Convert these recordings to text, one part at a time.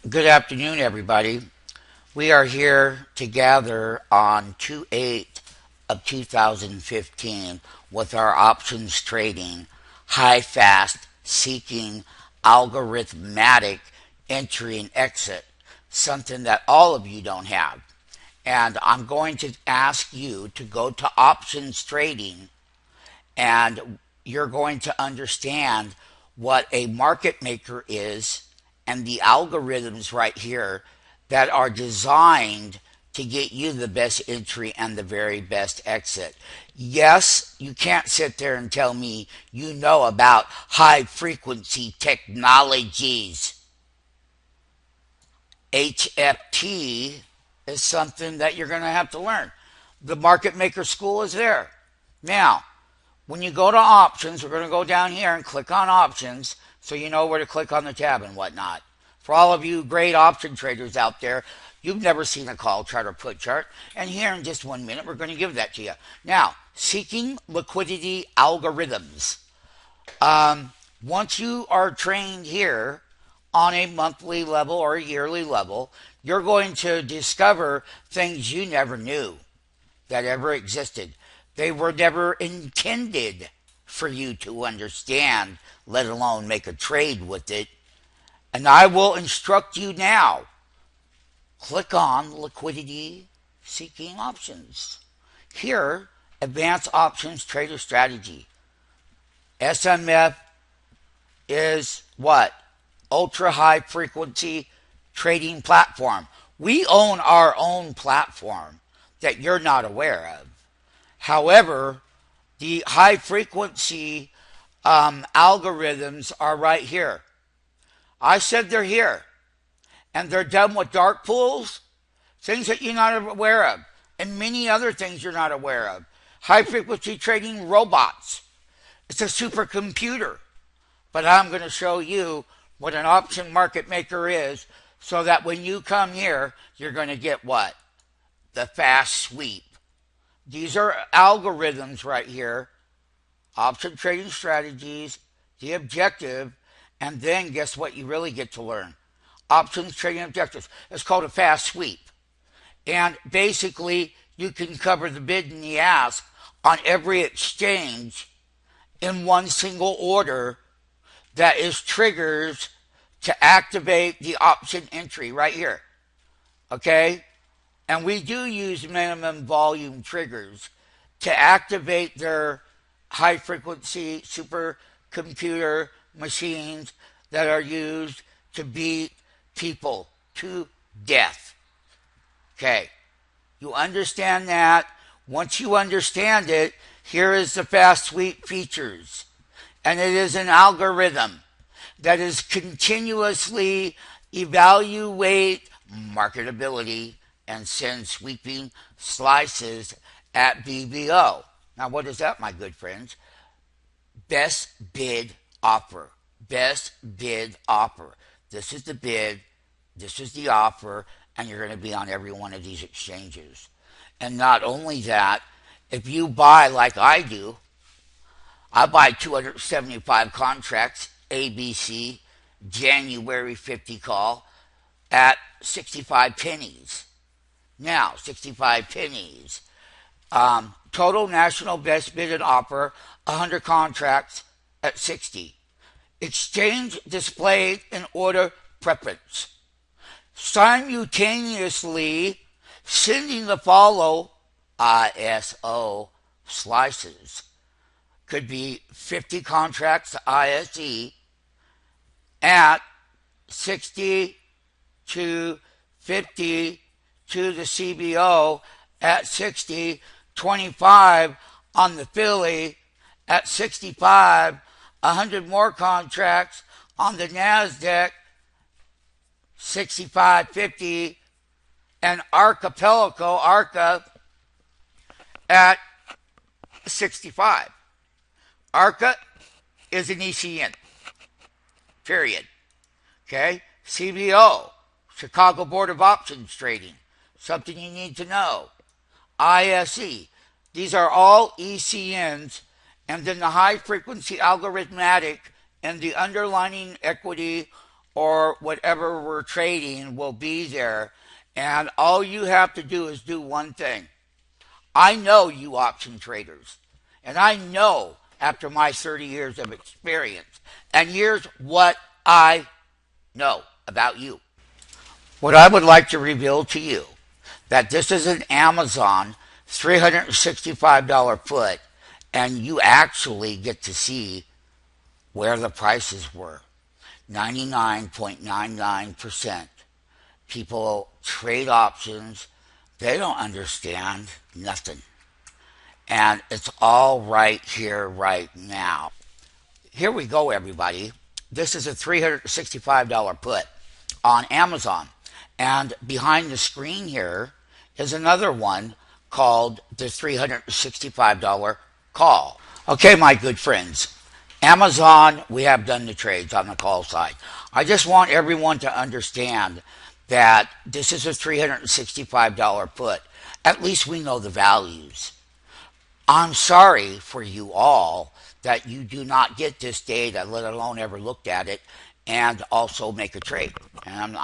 Good afternoon, everybody. We are here together on 2/8 of 2015 with our options trading, high fast seeking, algorithmatic entry and exit, something that all of you don't have. And I'm going to ask you to go to options trading, and you're going to understand what a market maker is and the algorithms right here that are designed to get you the best entry and the very best exit. Yes, you can't sit there and tell me you know about high frequency technologies. HFT is something that you're going to have to learn. The market maker school is there. Now, when you go to options, we're going to go down here and click on options so you know where to click on the tab and whatnot. For all of you great option traders out there, you've never seen a call chart or put chart, and here in just 1 minute, we're going to give that to you. Now, seeking liquidity algorithms. Once you are trained here on a monthly level or a yearly level, you're going to discover things you never knew that ever existed. They were never intended for you to understand, let alone make a trade with it. And I will instruct you now. Click on liquidity seeking options. Here, advanced options trader strategy. SMF is what? Ultra high frequency trading platform. We own our own platform that you're not aware of. However, the high frequency algorithms are right here. I said they're here. And they're done with dark pools, things that you're not aware of, and many other things you're not aware of. High frequency trading robots. It's a supercomputer. But I'm going to show you what an option market maker is so that when you come here, you're going to get what? The fast sweep. These are algorithms right here, option trading strategies, the objective, and then guess what you really get to learn? Options trading objectives. It's called a fast sweep. And basically, you can cover the bid and the ask on every exchange in one single order that is triggers to activate the option entry right here. Okay? And we do use minimum volume triggers to activate their high frequency supercomputer machines that are used to beat people to death. Okay. You understand that? Once you understand it, here is the fast sweep features. And it is an algorithm that is continuously evaluate marketability and send sweeping slices at BBO. Now, what is that, my good friends? Best bid offer. Best bid offer. This is the bid. This is the offer. And you're going to be on every one of these exchanges. And not only that, if you buy like I do, I buy 275 contracts, ABC, January 50 call at 65 pennies. Now, 65 pennies. Total national best bid and offer, 100 contracts at 60. Exchange displayed in order preference. Simultaneously sending the follow ISO slices. Could be 50 contracts to ISE at 60 to 50 to the CBO at 60, 25 on the Philly at 65, 100 more contracts on the NASDAQ, 65.50, and Arca at 65. Arca is an ECN, period. Okay? CBO, Chicago Board of Options Trading, something you need to know. ISE, these are all ECNs, and then the high frequency algorithmatic and the underlying equity or whatever we're trading will be there. And all you have to do is do one thing. I know you option traders, and I know after my 30 years of experience, and here's what I know about you. What I would like to reveal to you, that this is an Amazon $365 put, and you actually get to see where the prices were. 99.99% people trade options. They don't understand nothing. And it's all right here, right now. Here we go, everybody. This is a $365 put on Amazon. And behind the screen here is another one called the $365 call. Okay, my good friends. Amazon, we have done the trades on the call side. I just want everyone to understand that this is a $365 put. At least we know the values. I'm sorry for you all that you do not get this data, let alone ever looked at it, and also make a trade. And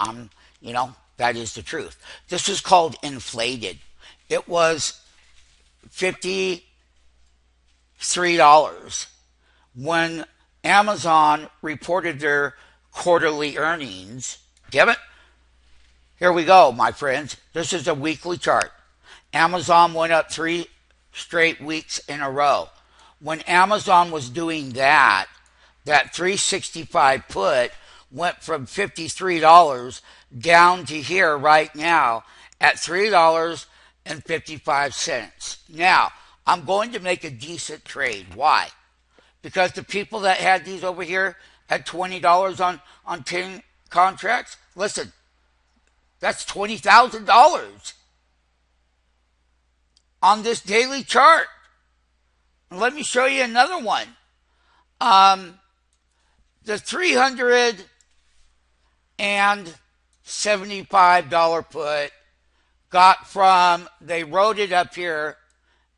that is the truth. This is called inflated. It was $53 when Amazon reported their quarterly earnings. Damn it. Here we go, my friends. This is a weekly chart. Amazon went up 3 straight weeks in a row. When Amazon was doing that 365 put went from $53 down to here right now at $3.55. Now, I'm going to make a decent trade. Why? Because the people that had these over here at $20 on 10 contracts, listen, that's $20,000 on this daily chart. Let me show you another one. The $375 put got from, they wrote it up here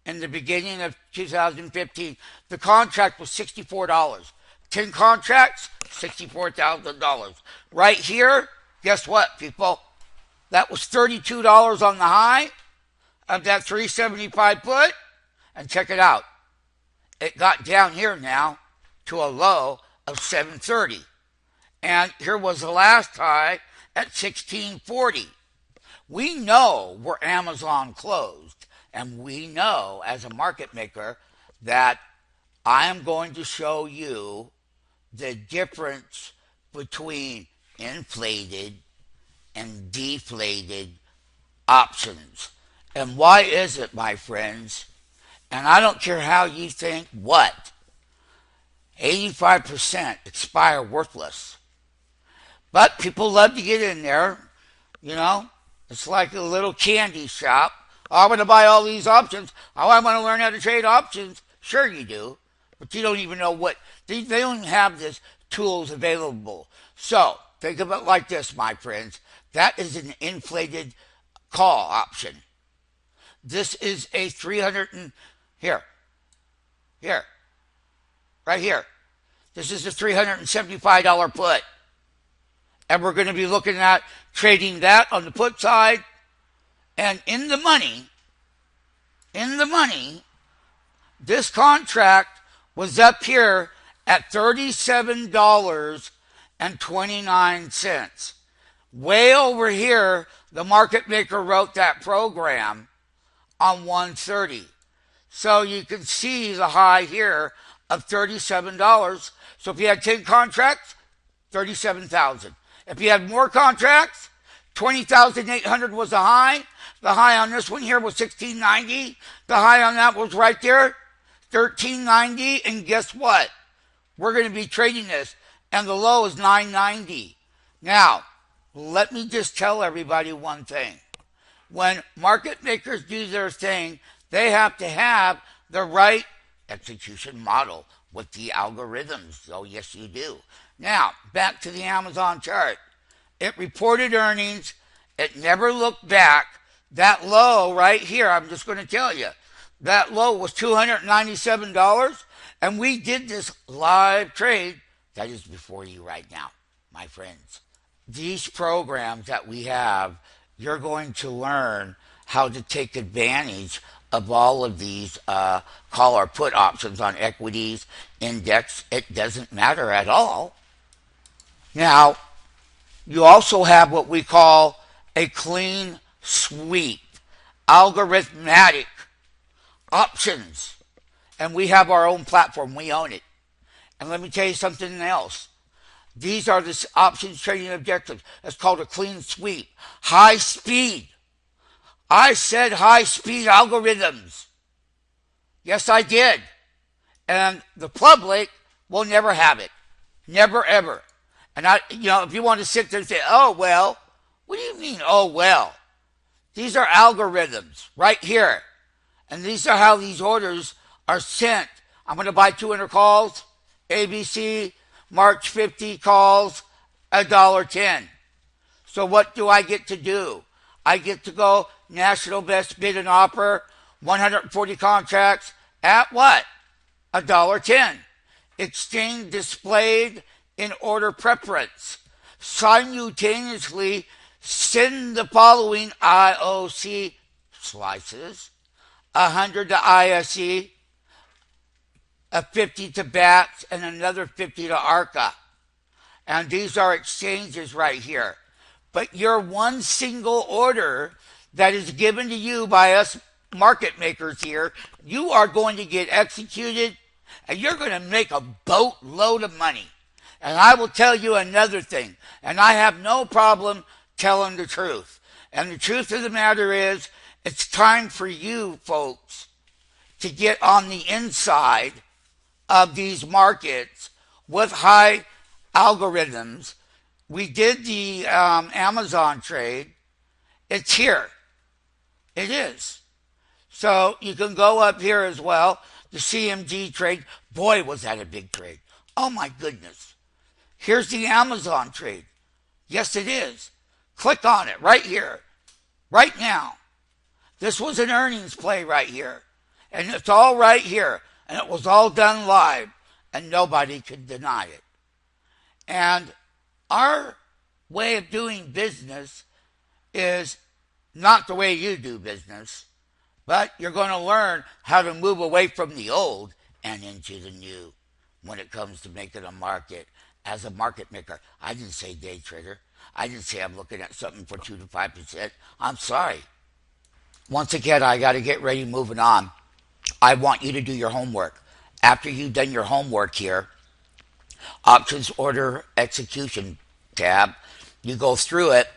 in the beginning of 2015. The contract was $64. 10 contracts, $64,000. Right here, guess what, people? That was $32 on the high of that 375 put. And check it out. It got down here now to a low of 730. And here was the last high at 1640. We know where Amazon closed, and we know as a market maker that I am going to show you the difference between inflated and deflated options. And why is it, my friends? And I don't care how you think, what? 85% expire worthless. But people love to get in there, It's like a little candy shop. Oh, I'm going to buy all these options. Oh, I want to learn how to trade options. Sure you do. But you don't even know what. They don't even have these tools available. So, think of it like this, my friends. That is an inflated call option. This is a right here. This is a $375 put. And we're going to be looking at trading that on the put side. And in the money, this contract was up here at $37.29. Way over here, the market maker wrote that program on 130. So you can see the high here of $37. So if you had 10 contracts, $37,000. If you had more contracts, $20,800 was the high. The high on this one here was $16.90. The high on that was right there, $13.90. And guess what? We're going to be trading this, and the low is $9.90. Now, let me just tell everybody one thing. When market makers do their thing, they have to have the right execution model with the algorithms. Oh, yes, you do. Now, back to the Amazon chart. It reported earnings. It never looked back. That low right here, I'm just going to tell you, that low was $297, and we did this live trade that is before you right now, my friends. these programs that we have, you're going to learn how to take advantage of all of these call or put options on equities, index. It doesn't matter at all. Now, you also have what we call a clean sweep, algorithmic options. And we have our own platform. We own it. And let me tell you something else. These are the options trading objectives. It's called a clean sweep. High speed. I said high speed algorithms. Yes, I did. And the public will never have it. Never, ever. And if you want to sit there and say, oh, well, what do you mean, oh, well? These are algorithms right here. And these are how these orders are sent. I'm going to buy 200 calls, ABC, March 50 calls, $1.10. So what do I get to do? I get to go national best bid and offer, 140 contracts at what? $1.10. Exchange displayed in order preference. Simultaneously send the following IOC slices, 100 to ISE, a 50 to BATS, and another 50 to ARCA. And these are exchanges right here. But your one single order that is given to you by us market makers here, you are going to get executed, and you're going to make a boatload of money. And I will tell you another thing, and I have no problem telling the truth. And the truth of the matter is, it's time for you folks to get on the inside of these markets with high algorithms. We did the Amazon trade. It's here. It is. So you can go up here as well. The CMG trade. Boy, was that a big trade. Oh, my goodness. Here's the Amazon trade. Yes, it is. Click on it right here, right now. This was an earnings play right here. And it's all right here. And it was all done live. And nobody could deny it. And our way of doing business is not the way you do business. But you're going to learn how to move away from the old and into the new when it comes to making a market. As a market maker, I didn't say day trader. I didn't say I'm looking at something for 2 to 5%. I'm sorry. Once again, I got to get ready moving on. I want you to do your homework. After you've done your homework here, Options Order Execution tab, you go through it,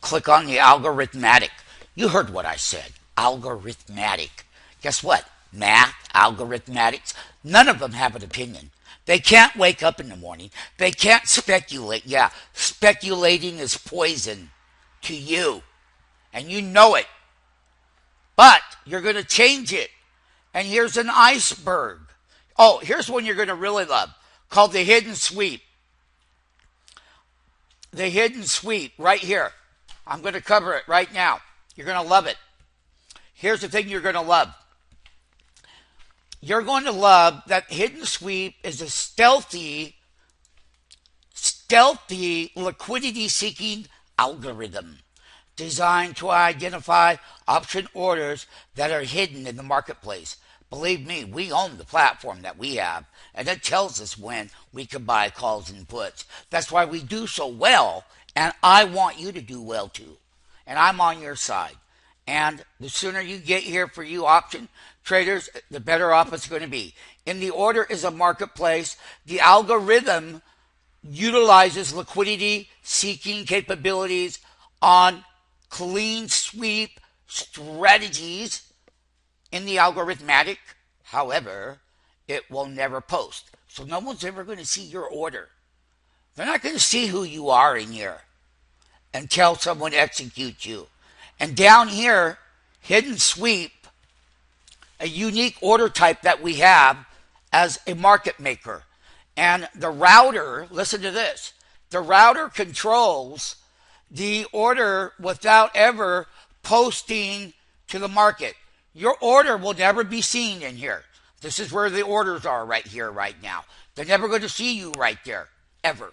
click on the algorithmic. You heard what I said, algorithmic. Guess what? Math, algorithmatics, none of them have an opinion. They can't wake up in the morning. They can't speculate. Yeah, speculating is poison to you. And you know it. But you're going to change it. And here's an iceberg. Oh, here's one you're going to really love, called the hidden sweep. The hidden sweep right here. I'm going to cover it right now. You're going to love it. Here's the thing you're going to love. You're going to love that hidden sweep is a stealthy liquidity-seeking algorithm designed to identify option orders that are hidden in the marketplace. Believe me, we own the platform that we have, and it tells us when we can buy calls and puts. That's why we do so well, and I want you to do well too. And I'm on your side. And the sooner you get here for you option traders, the better off it's going to be. In the order is a marketplace. The algorithm utilizes liquidity-seeking capabilities on clean sweep strategies in the algorithmic. However, it will never post. So no one's ever going to see your order. They're not going to see who you are in here until someone executes you. And down here, hidden sweep, a unique order type that we have as a market maker. And the router, listen to this, the router controls the order without ever posting to the market. Your order will never be seen in here. This is where the orders are right here, right now. They're never going to see you right there, ever.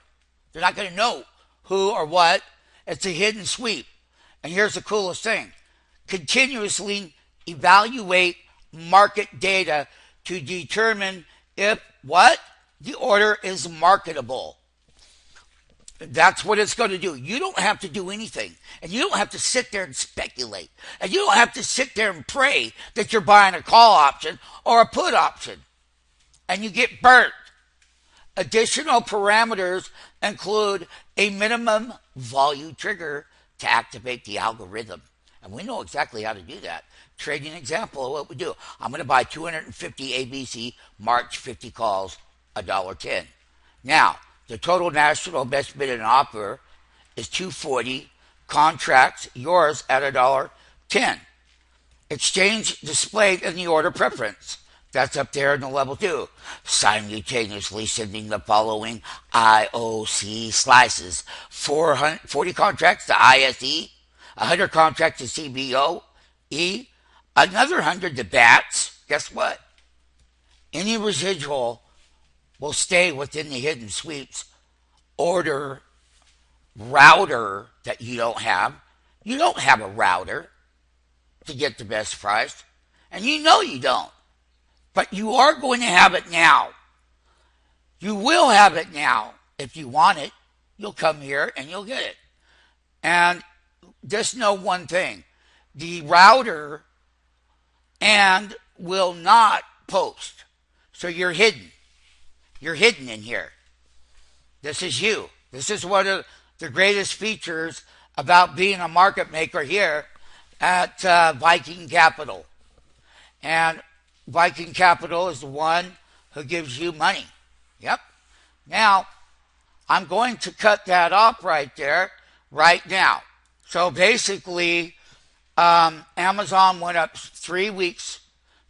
They're not going to know who, or what. It's a hidden sweep. And here's the coolest thing. Continuously evaluate market data to determine if what? The order is marketable. That's what it's going to do. You don't have to do anything. And you don't have to sit there and speculate. And you don't have to sit there and pray that you're buying a call option or a put option. And you get burnt. Additional parameters include a minimum volume trigger to activate the algorithm. And we know exactly how to do that. Trading example of what we do. I'm going to buy 250 ABC March 50 calls, $1.10. Now, the total national best bid and offer is 240. Contracts yours at $1.10. Exchange displayed in the order preference. That's up there in the level 2. Simultaneously sending the following IOC slices. 40 contracts to ISE, 100 contracts to CBOE, another 100 to BATS. Guess what? Any residual will stay within the hidden sweeps order router that you don't have. You don't have a router to get the best price. And you know you don't. But you are going to have it now. You will have it now. If you want it, you'll come here and you'll get it. And just know one thing. The router and will not post. So you're hidden. You're hidden in here. This is you. This is one of the greatest features about being a market maker here at Viking Capital. And Viking Capital is the one who gives you money. Yep. Now, I'm going to cut that off right there, right now. So basically, Amazon went up 3 weeks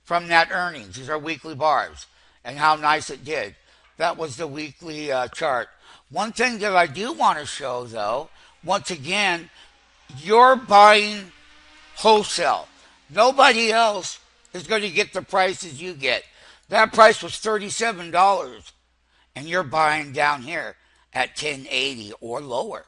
from that earnings. These are weekly bars. And how nice it did. That was the weekly chart. One thing that I do want to show, though, once again, you're buying wholesale. Nobody else is going to get the prices you get. That price was $37, and you're buying down here at $10.80 or lower.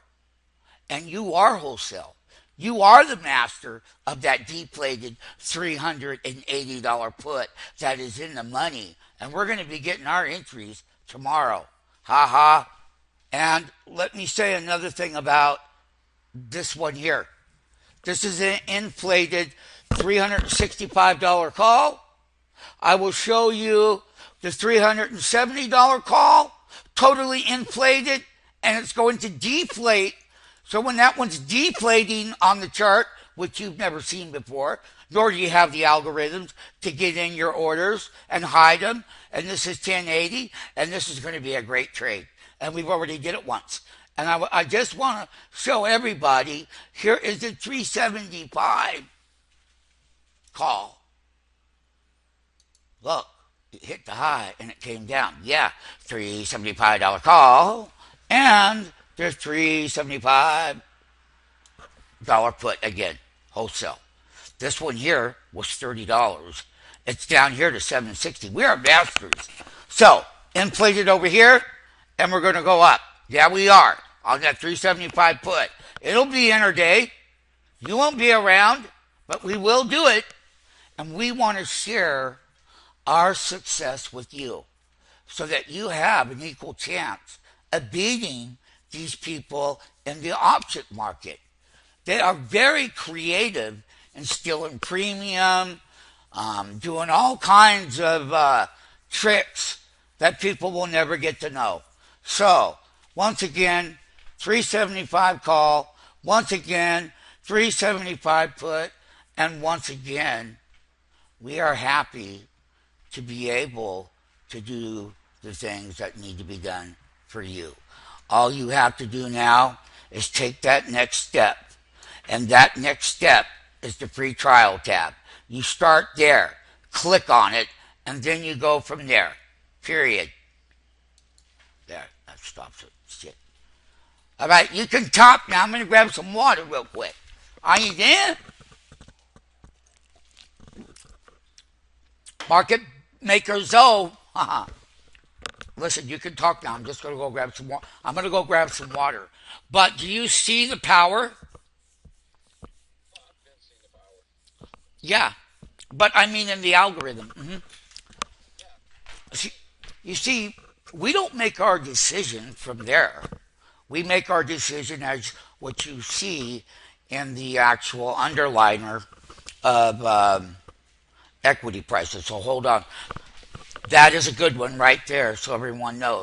And you are wholesale. You are the master of that deflated $380 put that is in the money. And we're going to be getting our entries tomorrow. Ha ha. And let me say another thing about this one here. This is an inflated $365 call. I will show you the $370 call, totally inflated, and it's going to deflate. So when that one's deflating on the chart, which you've never seen before, nor do you have the algorithms to get in your orders and hide them, and this is 1080, and this is going to be a great trade. And we've already did it once. And I just want to show everybody, here is the 375 call. Look, it hit the high and it came down. Yeah, $375 call, and there's $375 put again, wholesale. This one here was $30. It's down here to $760. We are masters. So, inflated over here, and we're going to go up. Yeah, we are. On that 375 put. It'll be intraday. You won't be around, but we will do it. And we want to share our success with you so that you have an equal chance of beating these people in the option market. They are very creative in stealing premium, doing all kinds of tricks that people will never get to know. So, once again, 375 call, once again, 375 put, and once again, we are happy to be able to do the things that need to be done for you. All you have to do now is take that next step, and that next step is the free trial tab. You start there, click on it, and then you go from there, period. There, that stops it. Shit. All right, you can talk now. I'm going to grab some water real quick. Are you there? Market Maker Zoe. Listen, you can talk now. I'm just going to go grab some water. I'm going to go grab some water. But do you see the power? Yeah. But I mean in the algorithm. See, you see, we don't make our decision from there. We make our decision as what you see in the actual underliner of equity prices. So hold on. That is a good one right there so everyone knows.